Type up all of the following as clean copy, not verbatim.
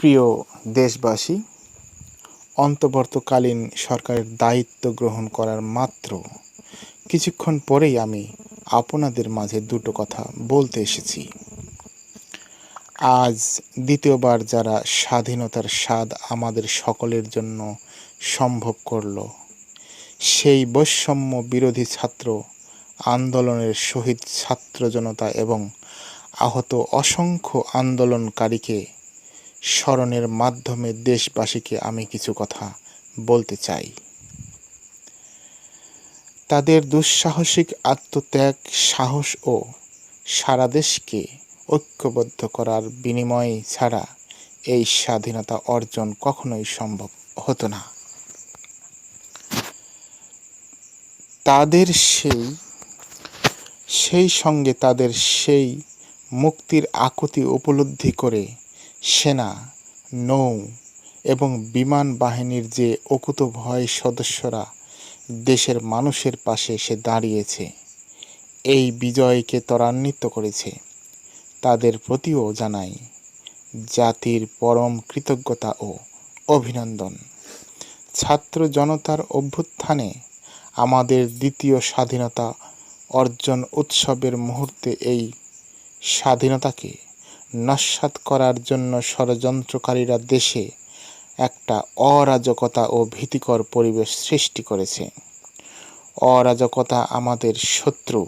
প্রিয় দেশবাসী, অন্তর্বর্তীকালীন সরকারের দায়িত্ব গ্রহণ করার মাত্র কিছুক্ষণ পরেই আমি আপনাদের মাঝে দুটো কথা বলতে এসেছি। আজ দ্বিতীয়বার যারা স্বাধীনতার স্বাদ আমাদের সকলের জন্য সম্ভব করল, সেই বৈষম্য বিরোধী ছাত্র আন্দোলনের শহীদ ছাত্র জনতা এবং আহত অসংখ্য আন্দোলনকারীকে স্মরণের মাধ্যমে দেশবাসীকে আমি কিছু কথা বলতে চাই। তাদের দুঃসাহসিক আত্মত্যাগ, সাহস ও সারা দেশকে ঐক্যবদ্ধ করার বিনিময় ছাড়া এই স্বাধীনতা অর্জন কখনোই সম্ভব হতো না। তাদের সেই সঙ্গে তাদের সেই মুক্তির আকুতি উপলব্ধি করে সেনা, নৌ এবং বিমান বাহিনীর যে অকুতোভয় সদস্যরা দেশের মানুষের পাশে এসে দাঁড়িয়েছে, এই বিজয়কে ত্বরান্বিত করেছে, তাদের প্রতিও জানাই জাতির পরম কৃতজ্ঞতা ও অভিনন্দন। ছাত্র জনতার অভ্যুত্থানে আমাদের দ্বিতীয় স্বাধীনতা অর্জন উৎসবের মুহূর্তে এই স্বাধীনতাকে নস্যাৎ করার জন্য ষড়যন্ত্রকারীরা দেশে একটা অরাজকতা ও ভীতিকর পরিবেশ সৃষ্টি করেছে। অরাজকতা আমাদের শত্রু,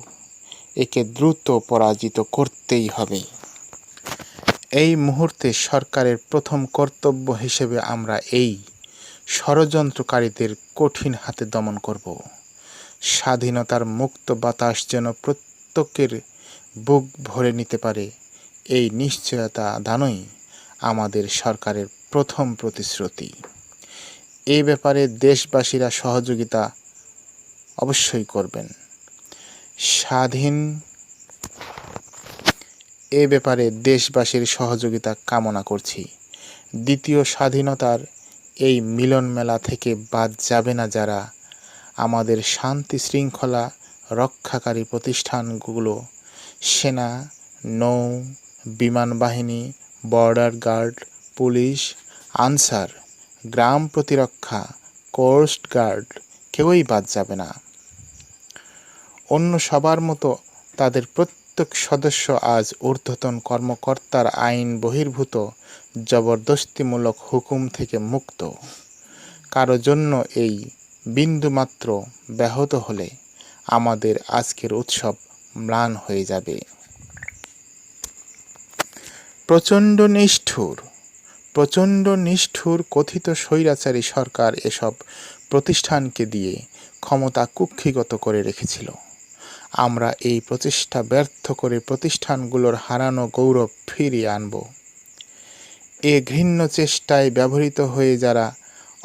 একে দ্রুত পরাজিত করতেই হবে। এই মুহূর্তে সরকারের প্রথম কর্তব্য হিসেবে আমরা এই ষড়যন্ত্রকারীদের কঠিন হাতে দমন করব। স্বাধীনতার মুক্ত বাতাস যেন প্রত্যেকের বুক ভরে নিতে পারে, এই নিশ্চয়তা দানই আমাদের সরকারের প্রথম প্রতিশ্রুতি। এ ব্যাপারে দেশবাসীরা সহযোগিতা অবশ্যই করবেন। এ ব্যাপারে দেশবাসীর সহযোগিতা কামনা করছি। দ্বিতীয় স্বাধীনতার এই মিলন মেলা থেকে বাদ যাবে না যারা আমাদের শান্তি শৃঙ্খলা রক্ষাকারী প্রতিষ্ঠানগুলো, সেনা, নৌ, বিমান বাহিনী, বর্ডার গার্ড, পুলিশ, আনসার, গ্রাম প্রতিরক্ষা, কোস্ট গার্ড, কেউই বাদ যাবে না। অন্য সবার মতো তাদের প্রত্যেক সদস্য আজ ঊর্ধ্বতন কর্মকর্তার আইন বহির্ভূত জবরদস্তিমূলক হুকুম থেকে মুক্ত। কারো জন্য এই বিন্দুমাত্র ব্যাহত হলে আমাদের আজকের উৎসব ম্লান হয়ে যাবে। প্রচণ্ড নিষ্ঠুর কথিত স্বৈরাচারী সরকার এসব প্রতিষ্ঠানকে দিয়ে ক্ষমতা কুক্ষিগত করে রেখেছিল। আমরা এই প্রচেষ্টা ব্যর্থ করে প্রতিষ্ঠানগুলোর হারানো গৌরব ফিরিয়ে আনব। এ ঘৃণ্য চেষ্টায় ব্যবহৃত হয়ে যারা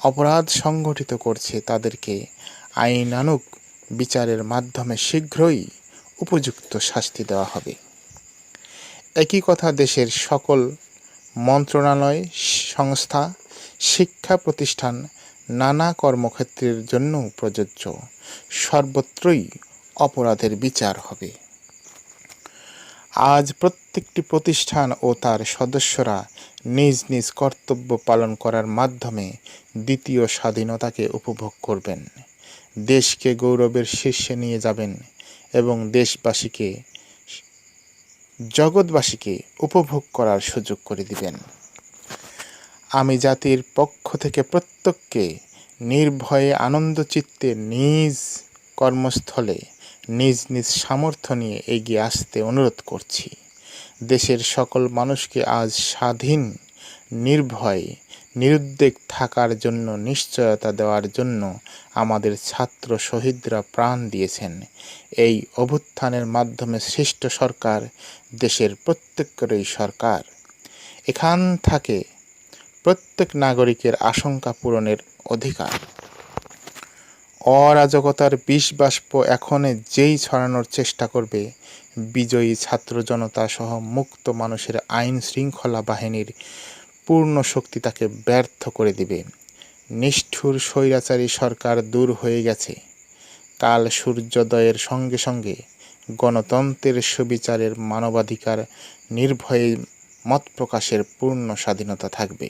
অপরাধ সংগঠিত করছে তাদেরকে আইনানুগ বিচারের মাধ্যমে শীঘ্রই উপযুক্ত শাস্তি দেওয়া হবে। একই কথা দেশের সকল মন্ত্রণালয়, সংস্থা, শিক্ষা প্রতিষ্ঠান, নানা কর্মক্ষেত্রের জন্য প্রযোজ্য। সর্বত্রই অপরাধের বিচার হবে। আজ প্রত্যেকটি প্রতিষ্ঠান ও তার সদস্যরা নিজ নিজ কর্তব্য পালন করার মাধ্যমে দ্বিতীয় স্বাধীনতাকে উপভোগ করবেন, দেশকে গৌরবের শীর্ষে নিয়ে যাবেন এবং দেশবাসীকে, জগৎবাসীকে উপভোগ করার সুযোগ করে দিবেন। আমি জাতির পক্ষ থেকে প্রত্যেককে নির্ভয়ে আনন্দচিত্তে নিজ কর্মস্থলে নিজ নিজ সামর্থ্য নিয়ে এগিয়ে আসতে অনুরোধ করছি। দেশের সকল মানুষকে আজ স্বাধীন, নির্ভয়, নিরুদ্বেগ থাকার জন্য নিশ্চয়তা দেওয়ার জন্য আমাদের ছাত্র শহীদরা প্রাণ দিয়েছেন। এই অভ্যুত্থানের মাধ্যমে সৃষ্ট সরকার দেশের প্রত্যেকেরই সরকার। এখান থেকে প্রত্যেক নাগরিকের আশঙ্কা পূরণের অধিকার। অরাজকতার বিষবাষ্প এখনে যেই ছড়ানোর চেষ্টা করবে, বিজয়ী ছাত্র জনতা সহ মুক্ত মানুষের আইন শৃঙ্খলা বাহিনীর পূর্ণ শক্তি তাকে ব্যর্থ করে দিবে। নিষ্ঠুর স্বৈরাচারী সরকার দূর হয়ে গেছে। কাল সূর্যোদয়ের সঙ্গে সঙ্গে গণতন্ত্রের সুবিচারের মানবাধিকার নির্ভয়ে মত প্রকাশের পূর্ণ স্বাধীনতা থাকবে।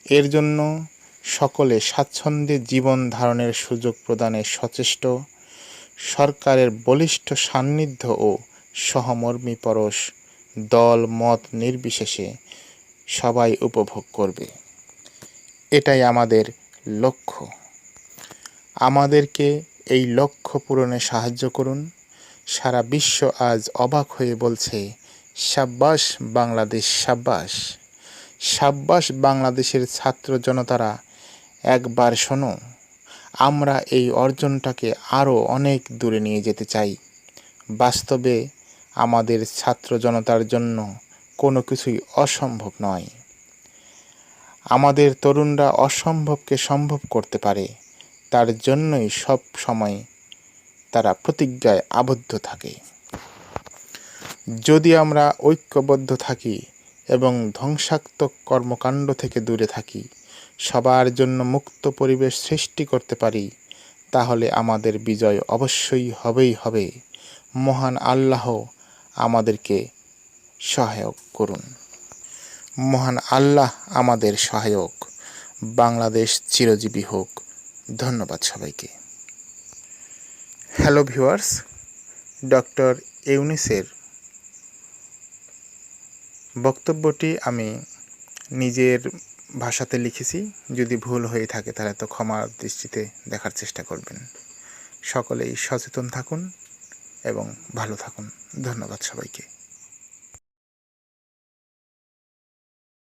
এর জন্য সকলে স্বাচ্ছন্দ্যে জীবন ধারণের সুযোগ প্রদানে সচেষ্ট। সরকারের বলিষ্ঠ সান্নিধ্য ও সহমর্মিপরশ দল মত নির্বিশেষে সবাই উপভোগ করবে। এটাই আমাদের লক্ষ্য। আমাদেরকে এই লক্ষ্য পূরণে সাহায্য করুন। সারা বিশ্ব আজ অবাক হয়ে বলছে, সাব্বাস বাংলাদেশ, সাব্বাস। সাব্বাস বাংলাদেশের ছাত্র জনতারা, একবার শোনো, আমরা এই অর্জনটাকে আরও অনেক দূরে নিয়ে যেতে চাই। বাস্তবে আমাদের ছাত্র জনতার জন্য কোনো কিছুই অসম্ভব নয়। আমাদের তরুণরা অসম্ভবকে সম্ভব করতে পারে, তার জন্যই সব সময় তারা প্রতিজ্ঞায় আবদ্ধ থাকে। যদি আমরা ঐক্যবদ্ধ থাকি এবং ধ্বংসাত্মক কর্মকাণ্ড থেকে দূরে থাকি, সবার জন্য মুক্ত পরিবেশ সৃষ্টি করতে পারি, তাহলে আমাদের বিজয় অবশ্যই হবে। মহান আল্লাহ আমাদেরকে সহায়ক করুন। মহান আল্লাহ আমাদের সহায়ক। বাংলাদেশ চিরজীবী হোক। ধন্যবাদ সবাইকে। হ্যালো ভিউয়ার্স, ডক্টর ইউনূসের বক্তব্যটি আমি নিজের ভাষাতে লিখেছি। যদি ভুল হয়ে থাকে তাহলে তো ক্ষমার দৃষ্টিতে দেখার চেষ্টা করবেন। সকলেই সচেতন থাকুন এবং ভালো থাকুন। ধন্যবাদ সবাইকে।